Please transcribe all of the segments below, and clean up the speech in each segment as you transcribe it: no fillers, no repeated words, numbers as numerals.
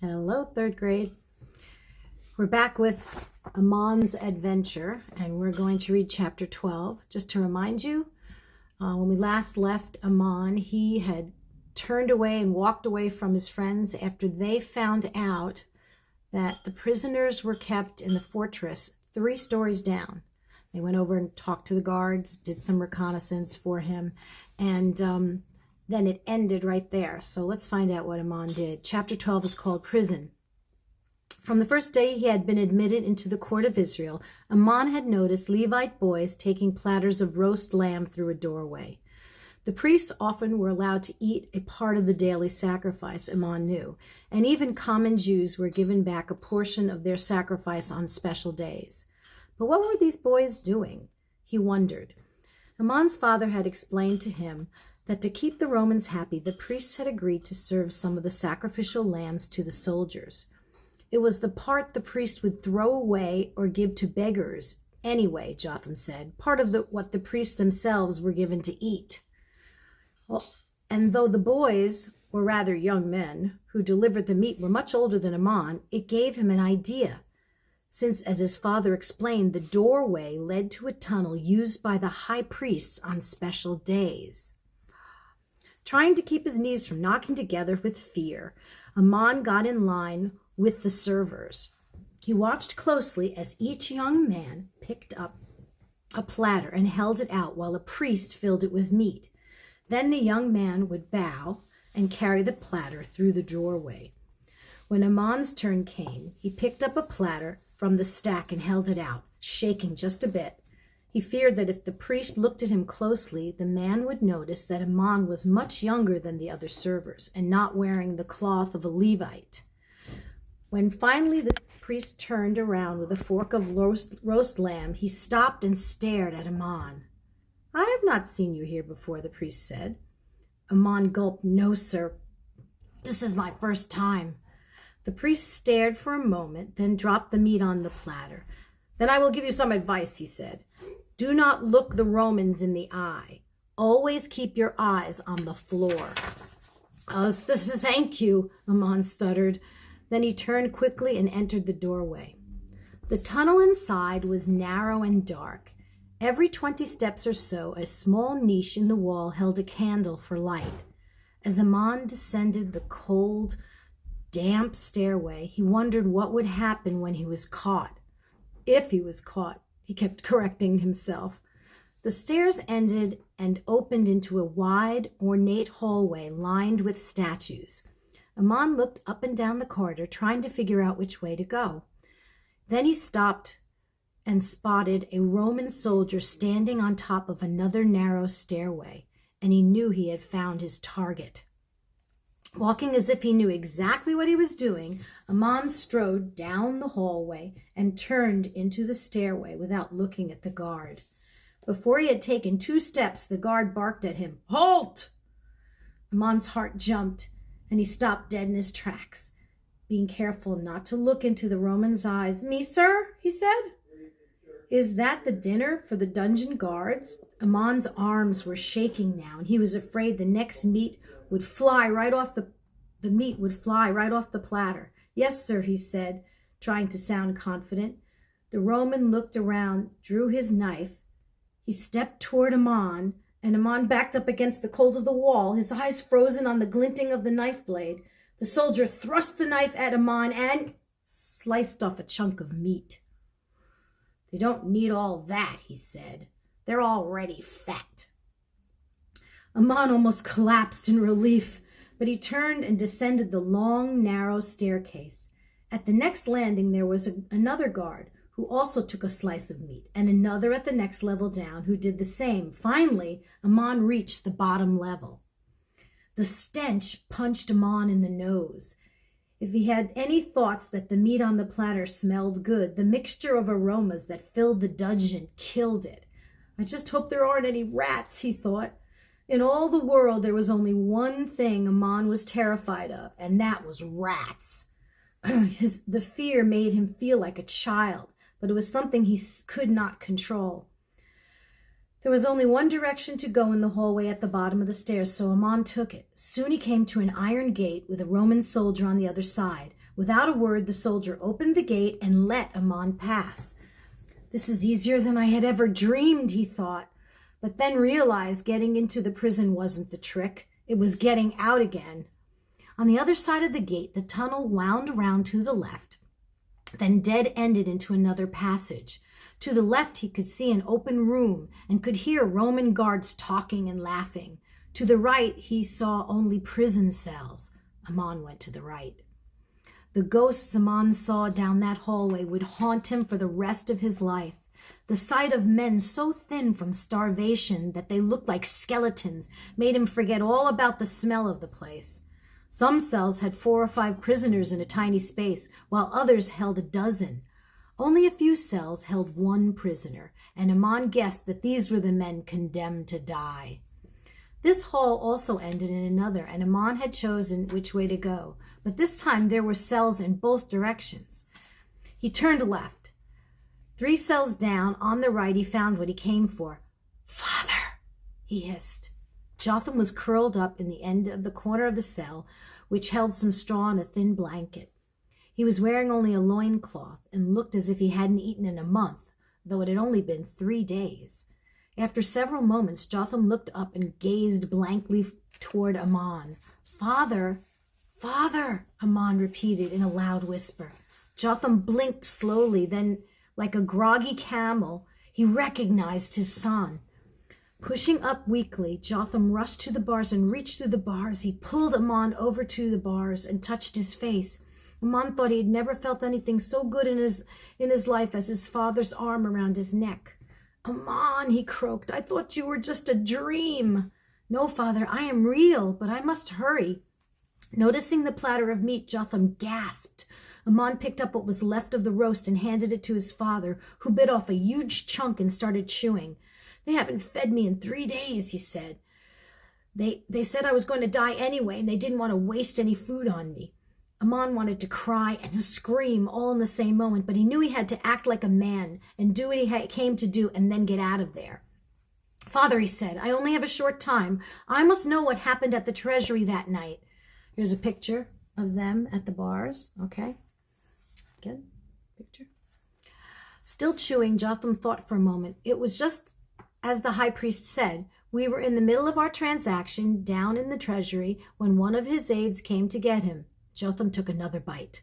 Hello, third grade. We're back with Amon's adventure, and we're going to read chapter 12. Just to remind you, when we last left Amon, he had turned away and walked away from his friends after they found out that the prisoners were kept in the fortress 3 stories down. They went over and talked to the guards, did some reconnaissance for him, and then it ended right there. So let's find out what Amon did. Chapter 12 is called Prison. From the first day he had been admitted into the court of Israel, Amon had noticed Levite boys taking platters of roast lamb through a doorway. The priests often were allowed to eat a part of the daily sacrifice, Amon knew, and even common Jews were given back a portion of their sacrifice on special days. But what were these boys doing? He wondered. Amon's father had explained to him that to keep the Romans happy, the priests had agreed to serve some of the sacrificial lambs to the soldiers. It was the part the priest would throw away or give to beggars anyway, Jotham said, part of what the priests themselves were given to eat. Well, and though the boys, or rather young men, who delivered the meat were much older than Amon, it gave him an idea, since, as his father explained, the doorway led to a tunnel used by the high priests on special days. Trying to keep his knees from knocking together with fear, Amon got in line with the servers. He watched closely as each young man picked up a platter and held it out while a priest filled it with meat. Then the young man would bow and carry the platter through the doorway. When Amon's turn came, he picked up a platter from the stack and held it out, shaking just a bit. He feared that if the priest looked at him closely, the man would notice that Amon was much younger than the other servers and not wearing the cloth of a Levite. When finally the priest turned around with a fork of roast lamb, he stopped and stared at Amon. "I have not seen you here before," the priest said. Amon gulped. "No, sir. This is my first time." The priest stared for a moment, then dropped the meat on the platter. "Then I will give you some advice," he said. "Do not look the Romans in the eye. Always keep your eyes on the floor." Thank you," Amon stuttered. Then he turned quickly and entered the doorway. The tunnel inside was narrow and dark. Every 20 steps or so, a small niche in the wall held a candle for light. As Amon descended the cold, damp stairway, he wondered what would happen when he was caught. If he was caught, he kept correcting himself. The stairs ended and opened into a wide, ornate hallway lined with statues. Amon looked up and down the corridor, trying to figure out which way to go. Then he stopped and spotted a Roman soldier standing on top of another narrow stairway, and he knew he had found his target. Walking as if he knew exactly what he was doing, Amon strode down the hallway and turned into the stairway without looking at the guard. Before he had taken 2 steps, the guard barked at him, "Halt!" Amon's heart jumped, and he stopped dead in his tracks, being careful not to look into the Roman's eyes. "Me, sir?" he said. "Is that the dinner for the dungeon guards?" Amon's arms were shaking now, and he was afraid the next meat would fly right off the platter. "Yes, sir," he said, trying to sound confident. The Roman looked around, drew his knife. He stepped toward Amon, and Amon backed up against the cold of the wall, his eyes frozen on the glinting of the knife blade. The soldier thrust the knife at Amon and sliced off a chunk of meat. "They don't need all that," he said. "They're already fat." Amon almost collapsed in relief, but he turned and descended the long, narrow staircase. At the next landing, there was another guard who also took a slice of meat, and another at the next level down who did the same. Finally, Amon reached the bottom level. The stench punched Amon in the nose. If he had any thoughts that the meat on the platter smelled good, the mixture of aromas that filled the dungeon killed it. "I just hope there aren't any rats," he thought. In all the world, there was only one thing Amon was terrified of, and that was rats. The fear made him feel like a child, but it was something he could not control. There was only one direction to go in the hallway at the bottom of the stairs, so Amon took it. Soon he came to an iron gate with a Roman soldier on the other side. Without a word, the soldier opened the gate and let Amon pass. This is easier than I had ever dreamed, he thought, but then realized getting into the prison wasn't the trick. It was getting out again. On the other side of the gate, the tunnel wound around to the left, then dead-ended into another passage. To the left, he could see an open room and could hear Roman guards talking and laughing. To the right, he saw only prison cells. Amon went to the right. The ghosts Amon saw down that hallway would haunt him for the rest of his life. The sight of men so thin from starvation that they looked like skeletons made him forget all about the smell of the place. Some cells had 4 or 5 prisoners in a tiny space, while others held a dozen. Only a few cells held 1 prisoner, and Amon guessed that these were the men condemned to die. This hall also ended in another, and Amon had chosen which way to go. But this time there were cells in both directions. He turned left. 3 cells down, on the right, he found what he came for. "Father," he hissed. Jotham was curled up in the end of the corner of the cell, which held some straw and a thin blanket. He was wearing only a loincloth and looked as if he hadn't eaten in a month, though it had only been 3 days. After several moments, Jotham looked up and gazed blankly toward Amon. "Father, Father," Amon repeated in a loud whisper. Jotham blinked slowly, then, like a groggy camel, he recognized his son. Pushing up weakly, Jotham rushed to the bars and reached through the bars. He pulled Amon over to the bars and touched his face. Amon thought he had never felt anything so good in his life as his father's arm around his neck. "Amon," he croaked, "I thought you were just a dream." "No, father, I am real, but I must hurry." Noticing the platter of meat, Jotham gasped. Amon picked up what was left of the roast and handed it to his father, who bit off a huge chunk and started chewing. "They haven't fed me in 3 days, he said. They said I was going to die anyway, and they didn't want to waste any food on me." Amon wanted to cry and scream all in the same moment, but he knew he had to act like a man and do what he came to do and then get out of there. "Father," he said, "I only have a short time. I must know what happened at the treasury that night." Here's a picture of them at the bars. Okay. Again, picture. Still chewing, Jotham thought for a moment. It was just as the high priest said. We were in the middle of our transaction down in the treasury when one of his aides came to get him. Jotham took another bite.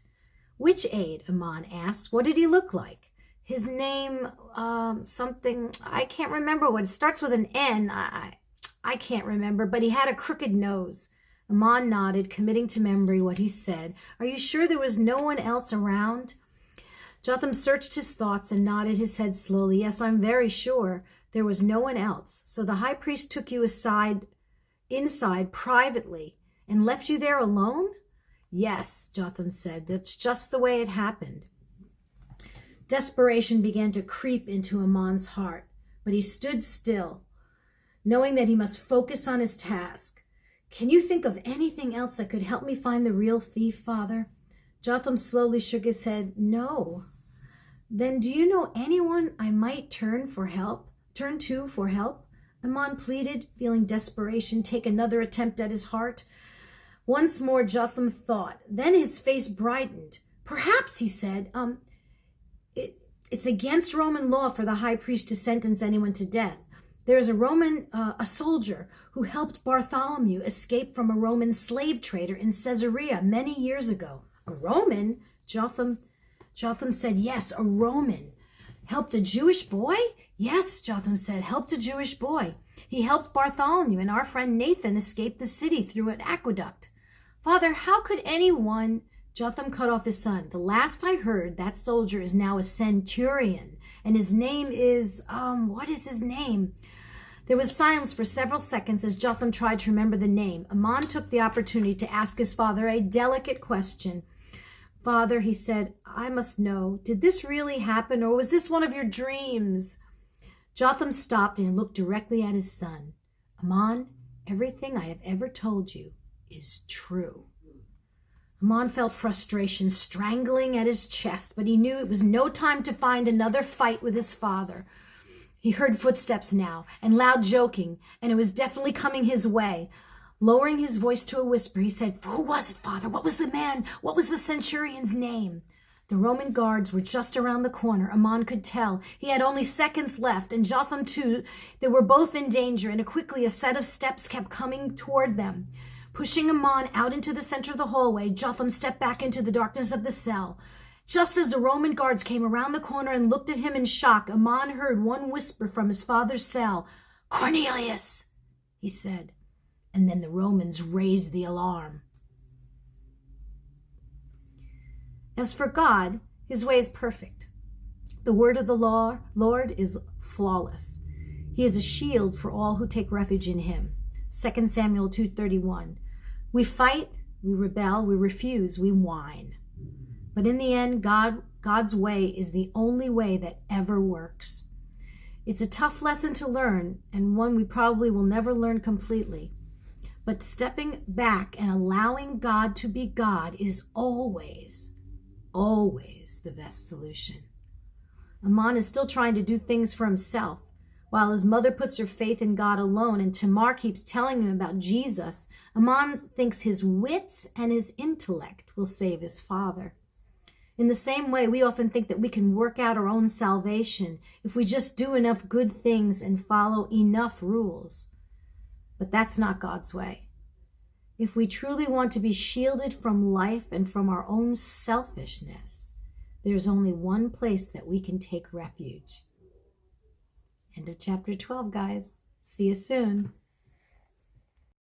"Which aide?" Amon asked. "What did he look like?" "His name, something, I can't remember what. It starts with an N. I can't remember, but he had a crooked nose." Amon nodded, committing to memory what he said. "Are you sure there was no one else around?" Jotham searched his thoughts and nodded his head slowly. "Yes, I'm very sure there was no one else. So the high priest took you inside privately and left you there alone?" "Yes," Jotham said. "That's just the way it happened." Desperation began to creep into Amon's heart, but he stood still, knowing that he must focus on his task. "Can you think of anything else that could help me find the real thief, Father?" Jotham slowly shook his head. "No." "Then do you know anyone I might turn to for help?" Amon pleaded, feeling desperation take another attempt at his heart. Once more Jotham thought. Then his face brightened. "Perhaps," he said, it's against Roman law for the high priest to sentence anyone to death. There is a soldier who helped Bartholomew escape from a Roman slave trader in Caesarea many years ago." "A Roman?" Jotham said. "Yes, a Roman. Helped a Jewish boy?" "Yes," Jotham said, "helped a Jewish boy. He helped Bartholomew and our friend Nathan escape the city through an aqueduct." "Father, how could anyone—" Jotham cut off his son. "The last I heard, that soldier is now a centurion, and his name is, what is his name?" There was silence for several seconds as Jotham tried to remember the name. Amon took the opportunity to ask his father a delicate question. "Father," he said, "I must know, did this really happen, or was this one of your dreams?" Jotham stopped and looked directly at his son. "Amon, everything I have ever told you is true." Amon felt frustration strangling at his chest, but he knew it was no time to find another fight with his father. He heard footsteps now, and loud joking, and it was definitely coming his way. Lowering his voice to a whisper, he said, "Who was it, Father? What was the man? What was the centurion's name?" The Roman guards were just around the corner. Amon could tell. He had only seconds left, and Jotham too. They were both in danger, and quickly a set of steps kept coming toward them. Pushing Amon out into the center of the hallway, Jotham stepped back into the darkness of the cell. Just as the Roman guards came around the corner and looked at him in shock, Amon heard one whisper from his father's cell. "Cornelius," he said. And then the Romans raised the alarm. As for God, his way is perfect. The word of the Lord is flawless. He is a shield for all who take refuge in him. 2 Samuel 2:31. We fight, we rebel, we refuse, we whine. But in the end, God's way is the only way that ever works. It's a tough lesson to learn, and one we probably will never learn completely. But stepping back and allowing God to be God is always the best solution. Amon is still trying to do things for himself, while his mother puts her faith in God alone, and Tamar keeps telling him about Jesus. Amon thinks his wits and his intellect will save his father. In the same way, we often think that we can work out our own salvation if we just do enough good things and follow enough rules. But that's not God's way. If we truly want to be shielded from life and from our own selfishness, there's only one place that we can take refuge. End of chapter 12, guys. See you soon.